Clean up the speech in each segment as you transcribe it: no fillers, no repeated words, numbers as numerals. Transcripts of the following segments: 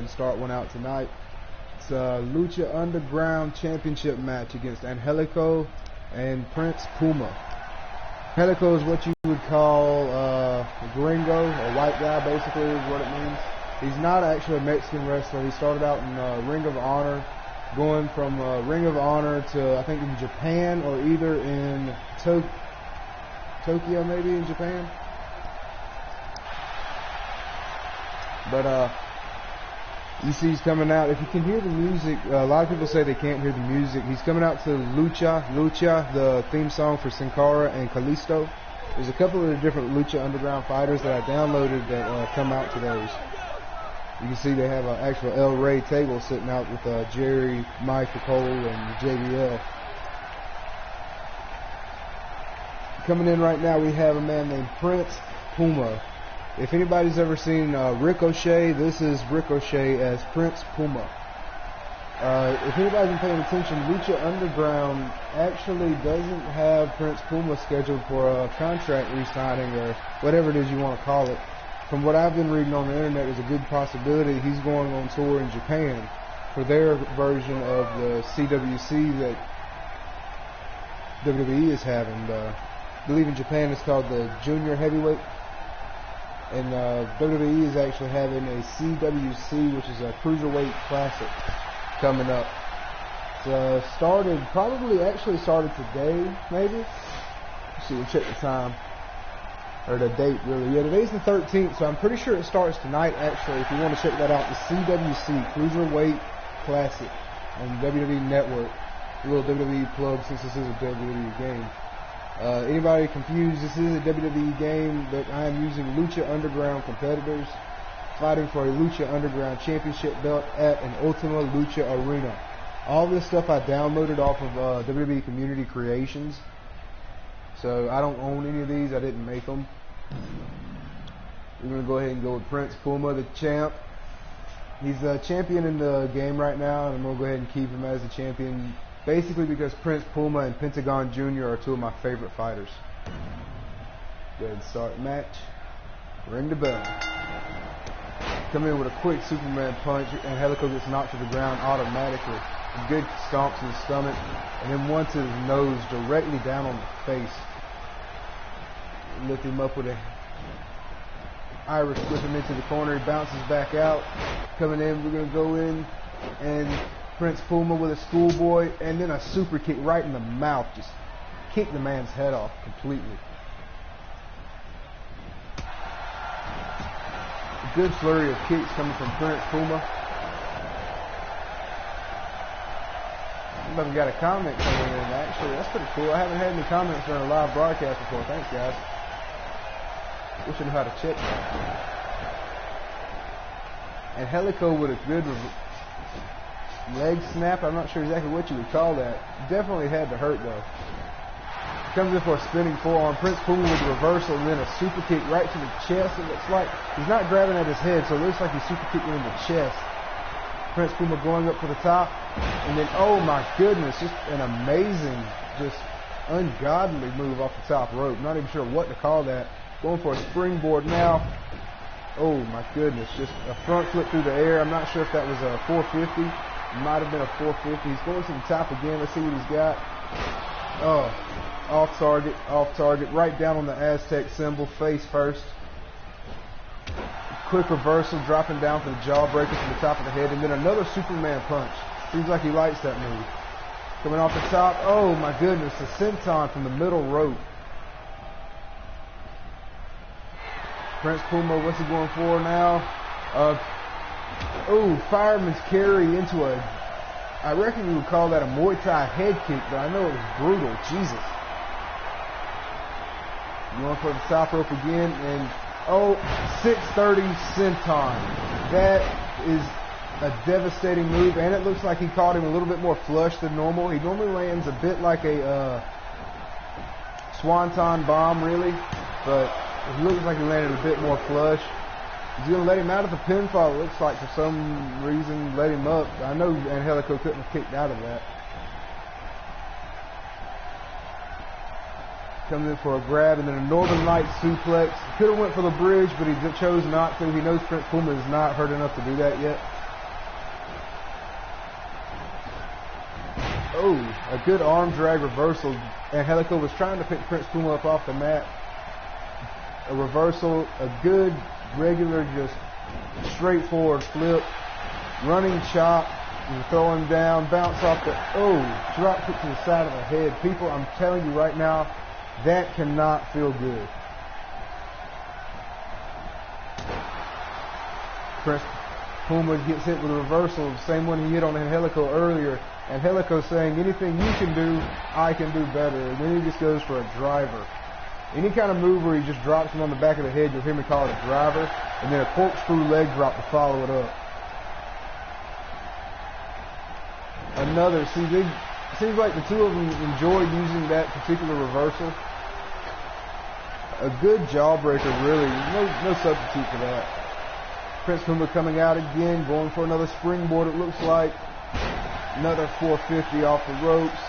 and start one out tonight. It's a Lucha Underground Championship match against Angelico and Prince Puma. Angelico is what you would call a gringo, a white guy basically is what it means. He's not actually a Mexican wrestler. He started out in Ring of Honor, going from Ring of Honor to I think in Japan or either in Tokyo maybe in Japan. But you see he's coming out. If you can hear the music, a lot of people say they can't hear the music. He's coming out to Lucha, the theme song for Sin Cara and Kalisto. There's a couple of different Lucha Underground fighters that I downloaded that come out to those. You can see they have an actual El Rey table sitting out with Jerry, Michael Cole, and JBL. Coming in right now, we have a man named Prince Puma. If anybody's ever seen Ricochet, this is Ricochet as Prince Puma. If anybody's been paying attention, Lucha Underground actually doesn't have Prince Puma scheduled for a contract re-signing or whatever it is you want to call it. From what I've been reading on the internet, there's a good possibility he's going on tour in Japan for their version of the CWC that WWE is having. I believe in Japan it's called the Junior Heavyweight. And WWE is actually having a CWC, which is a Cruiserweight Classic, coming up. It's actually started today, maybe. Let's see, we'll check the time. Or the date, really. Yeah, today's the 13th, so I'm pretty sure it starts tonight, actually, if you want to check that out. The CWC, Cruiserweight Classic, on WWE Network. A little WWE plug since this is a WWE game. Anybody confused, this is a WWE game, but I am using Lucha Underground competitors fighting for a Lucha Underground Championship belt at an Ultima Lucha Arena. All this stuff I downloaded off of WWE Community Creations. So I don't own any of these, I didn't make them. We're going to go ahead and go with Prince Puma, the champ. He's a champion in the game right now, and I'm going to go ahead and keep him as the champion. Basically because Prince Puma and Pentagon Jr. are two of my favorite fighters. Go ahead and start match. Ring the bell. Come in with a quick Superman punch, and Angelico gets knocked to the ground automatically. A good stomp to the stomach, and then one to his nose, directly down on the face. Lift him up with a Irish whip him into the corner. He bounces back out. Coming in, we're going to go in, and Prince Puma with a schoolboy, and then a super kick right in the mouth. Just kick the man's head off completely. A good flurry of kicks coming from Prince Puma. Somebody got a comment coming in, actually. That's pretty cool. I haven't had any comments during a live broadcast before. Thanks, guys. Wish I knew how to check that. Angelico with a good leg snap. I'm not sure exactly what you would call that. Definitely had to hurt, though. Comes in for a spinning forearm. Prince Puma with a reversal and then a super kick right to the chest. It looks like he's not grabbing at his head, so it looks like he's super kicking in the chest. Prince Puma going up for the top, and then, oh my goodness, just an amazing, just ungodly move off the top rope. Not even sure what to call that. Going for a springboard now. Oh my goodness, just a front flip through the air. I'm not sure if that was a 450. It might have been a 450. He's going to the top again. Let's see what he's got. Oh, off target, right down on the Aztec symbol, face first. Quick reversal, dropping down for the jawbreaker from the top of the head, and then another Superman punch. Seems like he likes that move. Coming off the top, oh my goodness, a senton from the middle rope. Prince Puma, what's he going for now? Fireman's carry into I reckon you would call that a Muay Thai head kick, but I know it was brutal. Jesus. Going for the top rope again, and 630 senton. That is a devastating move, and it looks like he caught him a little bit more flush than normal. He normally lands a bit like a swanton bomb, really, but it looks like he landed a bit more flush. He's going to let him out of the pinfall, it looks like, for some reason, let him up. I know Angelico couldn't have kicked out of that. Comes in for a grab and then a Northern Lights suplex. Could have went for the bridge, but he chose not to. He knows Prince Puma is not hurt enough to do that yet. Oh, a good arm drag reversal. Angelico was trying to pick Prince Puma up off the mat. A reversal, a good, regular, just straightforward flip. Running chop, and throw him down, bounce off the, drop kick to the side of the head. People, I'm telling you right now, that cannot feel good. Prince Puma gets hit with a reversal, the same one he hit on Angelico earlier. Angelico saying, anything you can do, I can do better. And then he just goes for a driver. Any kind of move where he just drops him on the back of the head, you'll hear me call it a driver. And then a corkscrew leg drop to follow it up. Another, seems like the two of them enjoy using that particular reversal. A good jawbreaker, really. No substitute for that. Prince Puma coming out again, going for another springboard, it looks like. Another 450 off the ropes.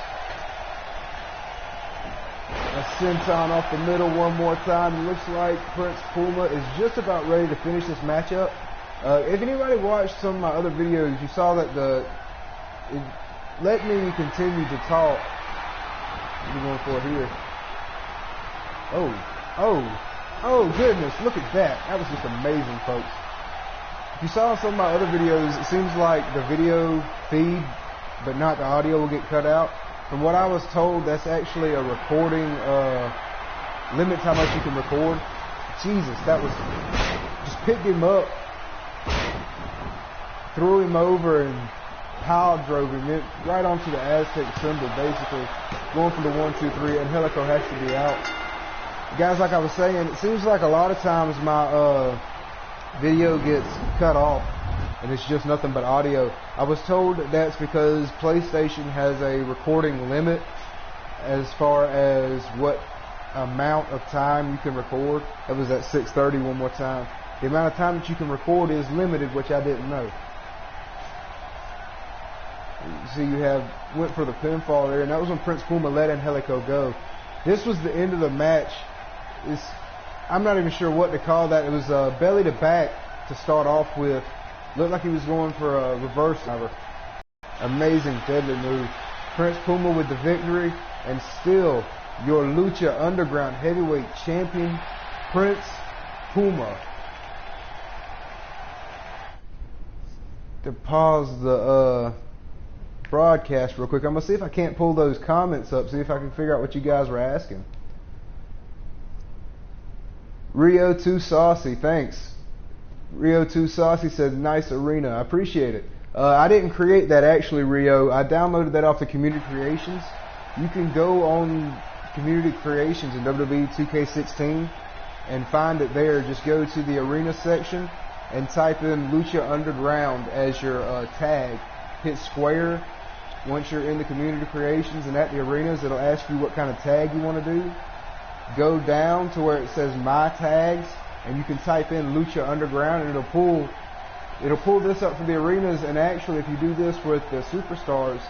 A senton off the middle one more time. It looks like Prince Puma is just about ready to finish this matchup. If anybody watched some of my other videos, you saw that let me continue to talk. What are you going for here? Oh goodness, look at that. That was just amazing, folks. If you saw some of my other videos, it seems like the video feed, but not the audio, will get cut out. From what I was told, that's actually a recording, limits how much you can record. Jesus, that was, just picked him up, threw him over, and power drove him right onto the Aztec symbol, basically. Going for the 1-2-3, and Angelico has to be out. Guys, like I was saying, it seems like a lot of times my video gets cut off and it's just nothing but audio. I was told that's because PlayStation has a recording limit as far as what amount of time you can record. That was at 6:30 one more time. The amount of time that you can record is limited, which I didn't know. So you went for the pinfall there, and that was when Prince Puma let Angelico go. This was the end of the match. I'm not even sure what to call that. It was belly to back to start off with. Looked like he was going for a reverse driver. Amazing, deadly move. Prince Puma with the victory, and still your Lucha Underground heavyweight champion, Prince Puma. To pause the broadcast real quick, I'm going to see if I can't pull those comments up, see if I can figure out what you guys were asking. Rio 2 Saucy, thanks. Rio 2 Saucy says, nice arena. I appreciate it. I didn't create that actually, Rio. I downloaded that off the Community Creations. You can go on Community Creations in WWE 2K16 and find it there. Just go to the arena section and type in Lucha Underground as your tag. Hit square once you're in the Community Creations, and at the arenas it'll ask you what kind of tag you want to do. Go down to where it says My Tags, and you can type in Lucha Underground, and it'll pull this up for the arenas. And actually, if you do this with the Superstars,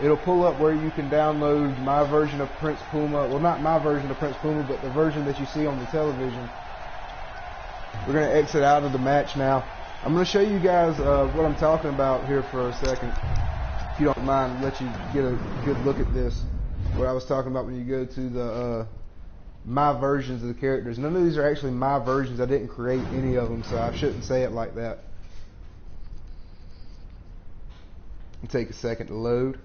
it'll pull up where you can download my version of Prince Puma. Well, not my version of Prince Puma, but the version that you see on the television. We're going to exit out of the match now. I'm going to show you guys what I'm talking about here for a second. If you don't mind, let you get a good look at this. What I was talking about when you go to the my versions of the characters. None of these are actually my versions. I didn't create any of them, so I shouldn't say it like that. It'll take a second to load.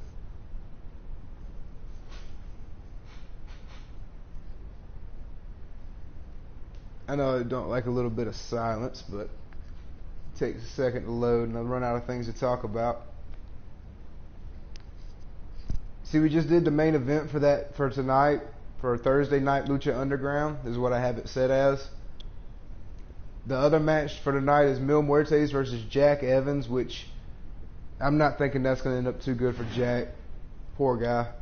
I know I don't like a little bit of silence, but it takes a second to load, and I'll run out of things to talk about. See, we just did the main event for tonight. For Thursday night Lucha Underground, this is what I have it set as. The other match for tonight is Mil Muertes versus Jack Evans, which I'm not thinking that's going to end up too good for Jack. Poor guy.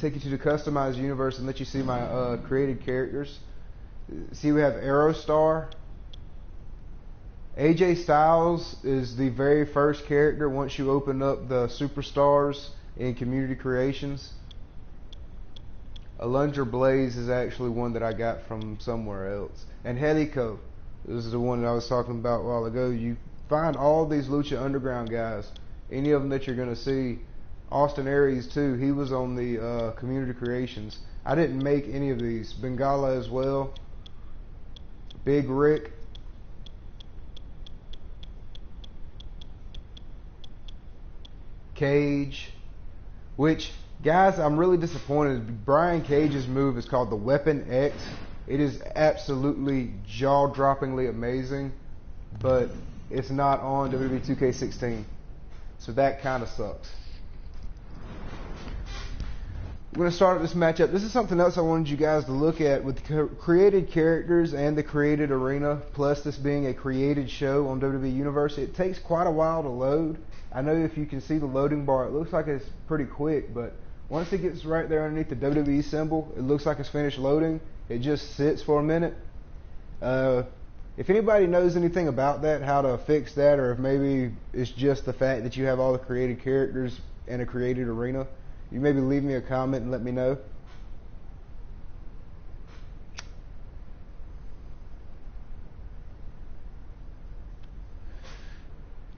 Take you to the customized universe and let you see my created characters. See, we have Aerostar. AJ Styles is the very first character once you open up the Superstars in Community Creations. Alundra Blaze is actually one that I got from somewhere else. And Angelico, this is the one that I was talking about a while ago. You find all these Lucha Underground guys, any of them that you're going to see, Austin Aries too. He was on the community creations. I didn't make any of these. Bengala as well. Big Rick. Cage. Which, guys, I'm really disappointed. Brian Cage's move is called the Weapon X. It is absolutely jaw-droppingly amazing, but it's not on WWE 2K16. So that kind of sucks. We're going to start this matchup. This is something else I wanted you guys to look at with the created characters and the created arena, plus this being a created show on WWE Universe. It takes quite a while to load. I know if you can see the loading bar, it looks like it's pretty quick, but once it gets right there underneath the WWE symbol, it looks like it's finished loading. It just sits for a minute. If anybody knows anything about that, how to fix that, or if maybe it's just the fact that you have all the created characters in a created arena, you maybe leave me a comment and let me know.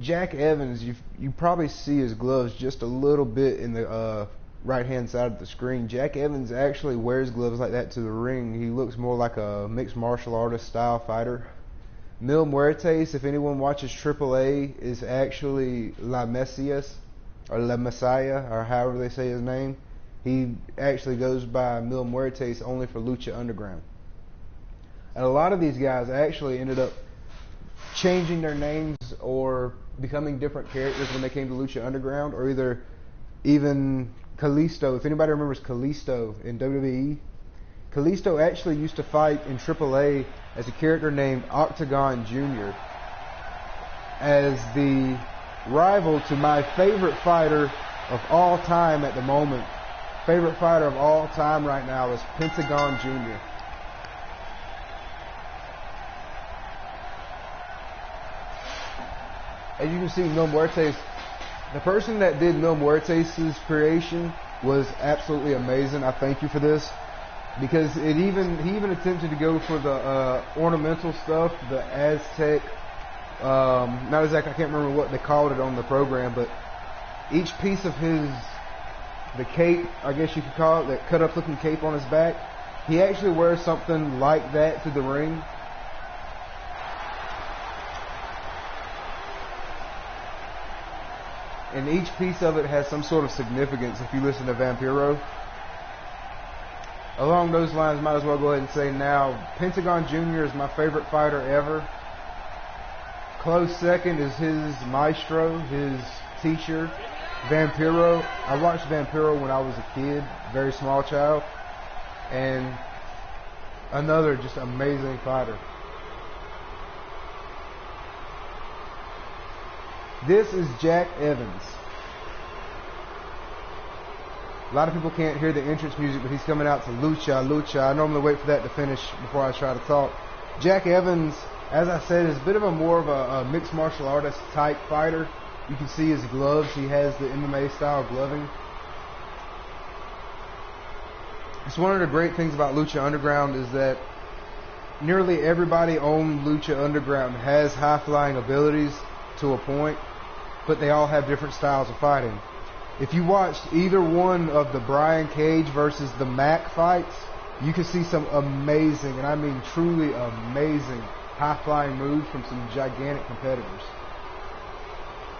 Jack Evans, you probably see his gloves just a little bit in the right hand side of the screen. Jack Evans actually wears gloves like that to the ring. He looks more like a mixed martial artist style fighter. Mil Muertes, if anyone watches AAA, is actually La Messias, or La Messiah, or however they say his name. He actually goes by Mil Muertes only for Lucha Underground. And a lot of these guys actually ended up changing their names or becoming different characters when they came to Lucha Underground, or either even Kalisto. If anybody remembers Kalisto in WWE, Kalisto actually used to fight in AAA as a character named Octagon Jr. as the rival to my favorite fighter of all time at the moment. Favorite fighter of all time right now is Pentagon Jr. As you can see, Mil Muertes, the person that did Mil Muertes' creation was absolutely amazing. I thank you for this, because he even attempted to go for the ornamental stuff, the Aztec, not exactly, I can't remember what they called it on the program, but each piece of the cape, I guess you could call it, that cut up looking cape on his back, he actually wears something like that to the ring. And each piece of it has some sort of significance if you listen to Vampiro. Along those lines, might as well go ahead and say now, Pentagon Jr. is my favorite fighter ever. Close second is his Maestro, his teacher, Vampiro. I watched Vampiro when I was a kid, very small child. And another just amazing fighter. This is Jack Evans. A lot of people can't hear the entrance music, but he's coming out to Lucha, Lucha. I normally wait for that to finish before I try to talk. Jack Evans, as I said, is a bit of more of a mixed martial artist type fighter. You can see his gloves. He has the MMA style gloving. It's one of the great things about Lucha Underground is that nearly everybody on Lucha Underground has high-flying abilities to a point, but they all have different styles of fighting. If you watched either one of the Brian Cage versus the Mac fights, you can see some amazing, and I mean truly amazing, high-flying moves from some gigantic competitors.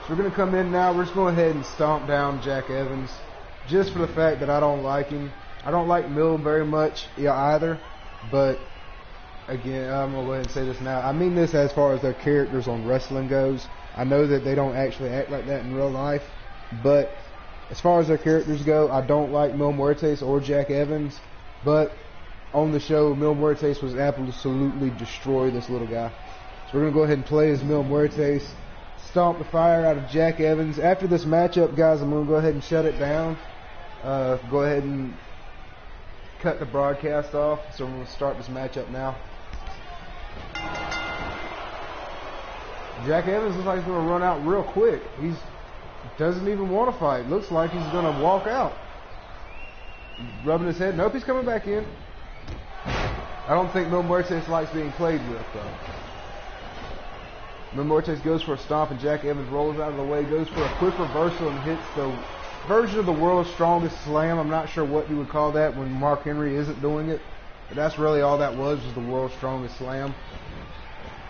So we're going to come in now. We're just going to go ahead and stomp down Jack Evans, just for the fact that I don't like him. I don't like Mil very much either, but again, I'm going to go ahead and say this now. I mean this as far as their characters on wrestling goes. I know that they don't actually act like that in real life, but as far as their characters go, I don't like Mil Muertes or Jack Evans, but on the show, Mil Muertes was absolutely destroy this little guy. So we're going to go ahead and play as Mil Muertes, stomp the fire out of Jack Evans. After this matchup, guys, I'm going to go ahead and shut it down. Go ahead and cut the broadcast off. So we're going to start this matchup now. Jack Evans looks like he's going to run out real quick. He doesn't even want to fight. Looks like he's going to walk out. Rubbing his head. Nope, he's coming back in. I don't think Mil Muertes likes being played with, though. Mil Muertes goes for a stomp, and Jack Evans rolls out of the way, goes for a quick reversal, and hits the version of the world's strongest slam. I'm not sure what you would call that when Mark Henry isn't doing it. But that's really all that was the world's strongest slam.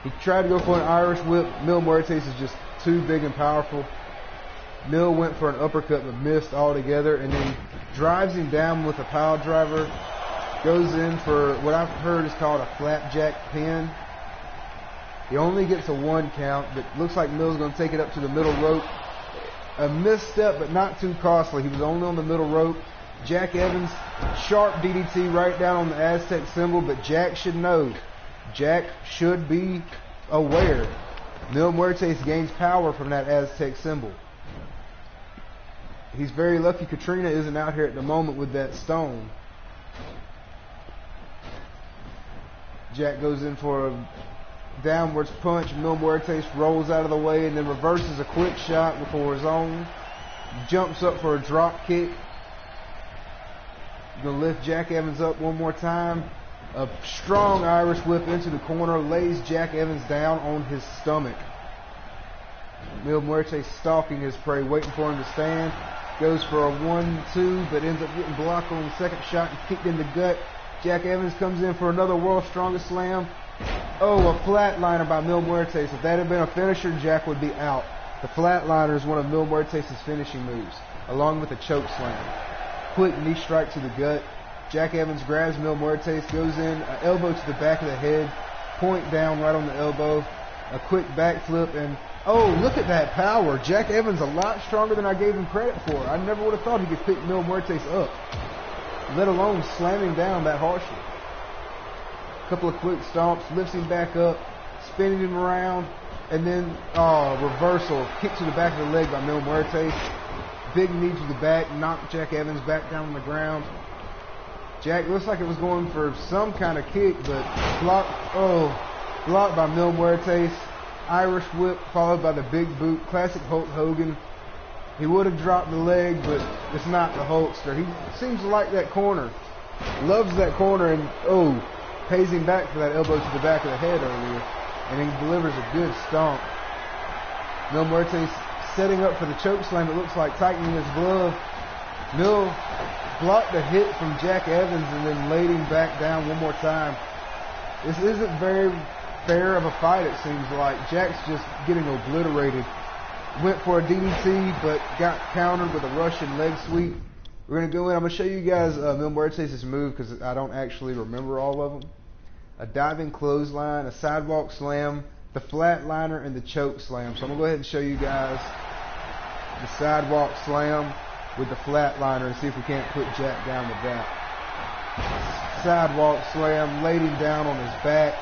He tried to go for an Irish whip. Mil Muertes is just too big and powerful. Mil went for an uppercut but missed altogether, and then drives him down with a pile driver. Goes in for what I've heard is called a flapjack pin. He only gets a 1 count, but looks like Mil's going to take it up to the middle rope. A misstep, but not too costly. He was only on the middle rope. Jack Evans, sharp DDT right down on the Aztec symbol, but Jack should know. Jack should be aware. Mil Muertes gains power from that Aztec symbol. He's very lucky Katrina isn't out here at the moment with that stone. Jack goes in for a downwards punch. Mil Muertes rolls out of the way and then reverses a quick shot before his own. Jumps up for a drop kick. Gonna lift Jack Evans up one more time. A strong Irish whip into the corner. Lays Jack Evans down on his stomach. Mil Muertes stalking his prey, waiting for him to stand. Goes for a 1-2, but ends up getting blocked on the second shot and kicked in the gut. Jack Evans comes in for another world's strongest slam. Oh, a flatliner by Mil Muertes. If that had been a finisher, Jack would be out. The flatliner is one of Mil Muertes' finishing moves, along with a choke slam. Quick knee strike to the gut. Jack Evans grabs Mil Muertes, goes in, an elbow to the back of the head, point down right on the elbow, a quick backflip, and oh, look at that power. Jack Evans a lot stronger than I gave him credit for. I never would have thought he could pick Mil Muertes up, let alone slamming down that harshly. A couple of quick stomps, lifts him back up, spinning him around, and then reversal, kick to the back of the leg by Mil Muertes. Big knee to the back, knocked Jack Evans back down on the ground. Jack looks like it was going for some kind of kick, but blocked by Mil Muertes. Irish whip followed by the big boot, classic Hulk Hogan. He would have dropped the leg, but it's not the Hulkster. He seems to like that corner, loves that corner, and pays him back for that elbow to the back of the head earlier, and he delivers a good stomp. Mil Muertes setting up for the choke slam. It looks like tightening his glove. Mil blocked the hit from Jack Evans and then laid him back down one more time. This isn't very fair of a fight, it seems like. Jack's just getting obliterated. Went for a DDT, but got countered with a Russian leg sweep. We're going to go in. I'm going to show you guys Mil Muertes' move because I don't actually remember all of them. A diving clothesline, a sidewalk slam, the flatliner, and the choke slam. So I'm going to go ahead and show you guys the sidewalk slam with the flatliner and see if we can't put Jack down with that. Sidewalk slam, laid him down on his back.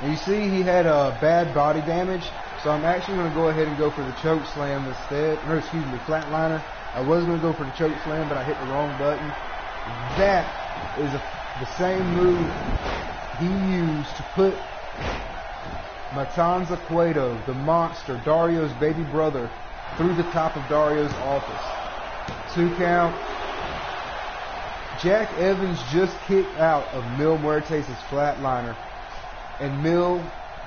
And you see he had bad body damage, so I'm actually going to go ahead and go for the choke slam instead. No, excuse me, flatliner. I was going to go for the choke slam, but I hit the wrong button. That is the same move he used to put Matanza Cueto, the monster, Dario's baby brother, through the top of Dario's office. 2 count. Jack Evans just kicked out of Mil Muertes' flatliner, and Mil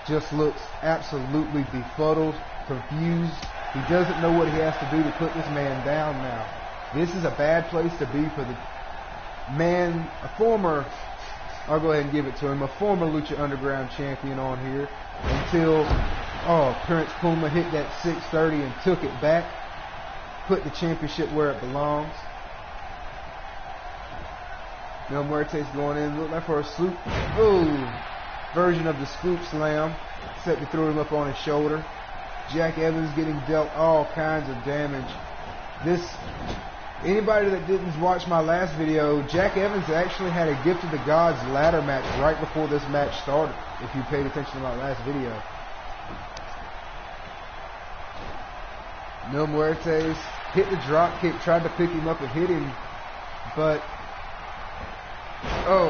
just looks absolutely befuddled, confused. He doesn't know what he has to do to put this man down now. This is a bad place to be for the man, I'll go ahead and give it to him, a former Lucha Underground champion on here, until Prince Puma hit that 630 and took it back, put the championship where it belongs. Mil Muertes going in, look like for a swoop. Version of the scoop slam, except he threw him up on his shoulder. Jack Evans getting dealt all kinds of damage. Anybody that didn't watch my last video, Jack Evans actually had a Gift of the Gods ladder match right before this match started, if you paid attention to my last video. Mil Muertes hit the drop kick, tried to pick him up and hit him, but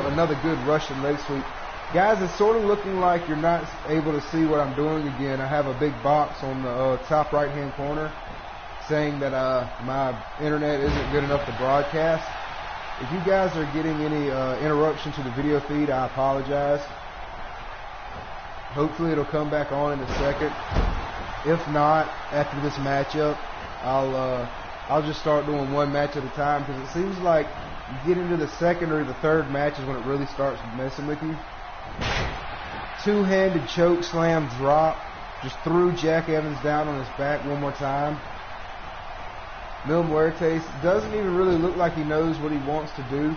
another good Russian leg sweep. Guys, it's sort of looking like you're not able to see what I'm doing again. I have a big box on the top right hand corner saying that my internet isn't good enough to broadcast. If you guys are getting any interruption to the video feed, I apologize. Hopefully it'll come back on in a second. If not, after this matchup, I'll I'll just start doing one match at a time, because it seems like you get into the second or the third match is when it really starts messing with you. Two-handed choke slam drop. Just threw Jack Evans down on his back one more time. Mil Muertes doesn't even really look like he knows what he wants to do.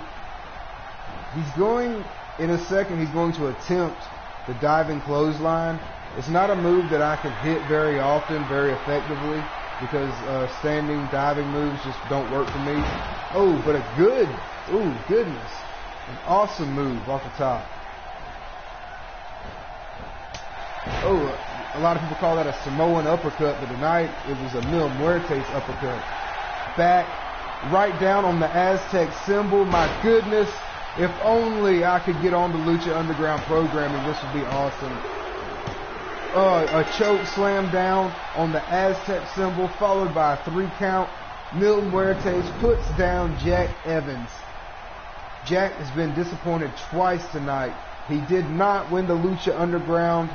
He's going, in a second, he's going to attempt the diving clothesline. It's not a move that I can hit very often, very effectively, because standing diving moves just don't work for me. Oh, but a good, ooh, goodness, an awesome move off the top. Oh, a lot of people call that a Samoan uppercut, but tonight it was a Mil Muertes uppercut. Back, right down on the Aztec symbol. My goodness, if only I could get on the Lucha Underground programming, this would be awesome. A choke slam down on the Aztec symbol, followed by a 3 count. Mil Muertes puts down Jack Evans. Jack has been disappointed twice tonight. He did not win the Lucha Underground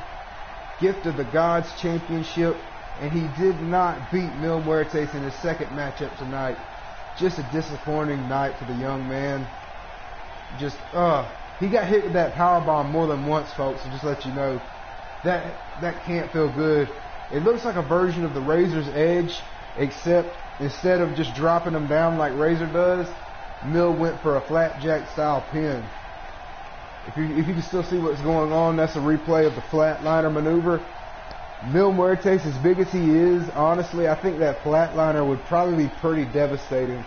Gift of the Gods Championship, and he did not beat Mil Muertes in his second matchup tonight. Just a disappointing night for the young man. Just, he got hit with that powerbomb more than once, folks, so just let you know. That can't feel good. It looks like a version of the Razor's Edge, except instead of just dropping him down like Razor does, Mil went for a flapjack style pin. If you can still see what's going on, that's a replay of the flatliner maneuver. Mil Muertes, as big as he is, honestly, I think that flatliner would probably be pretty devastating.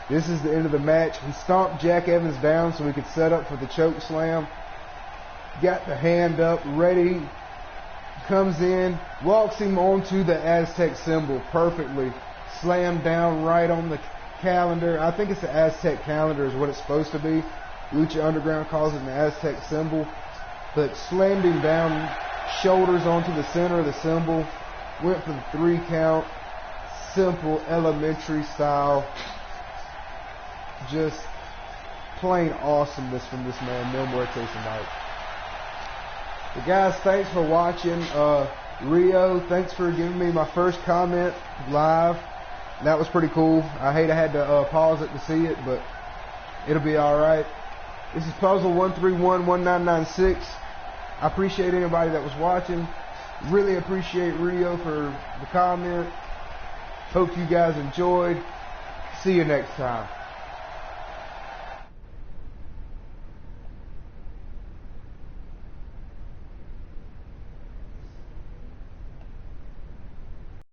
This is the end of the match. He stomped Jack Evans down so he could set up for the choke slam. Got the hand up, ready. Comes in, walks him onto the Aztec symbol perfectly. Slammed down right on the calendar. I think it's the Aztec calendar is what it's supposed to be. Lucha Underground calls it an Aztec symbol. But slammed him down, shoulders onto the center of the symbol. Went for the 3 count. Simple, elementary style. Just plain awesomeness from this man, Mil Muertes, tonight. But guys, thanks for watching. Rio, thanks for giving me my first comment live. That was pretty cool. I hate I had to pause it to see it, but it'll be alright. This is puzzle1311996. I appreciate anybody that was watching. Really appreciate Rio for the comment. Hope you guys enjoyed. See you next time.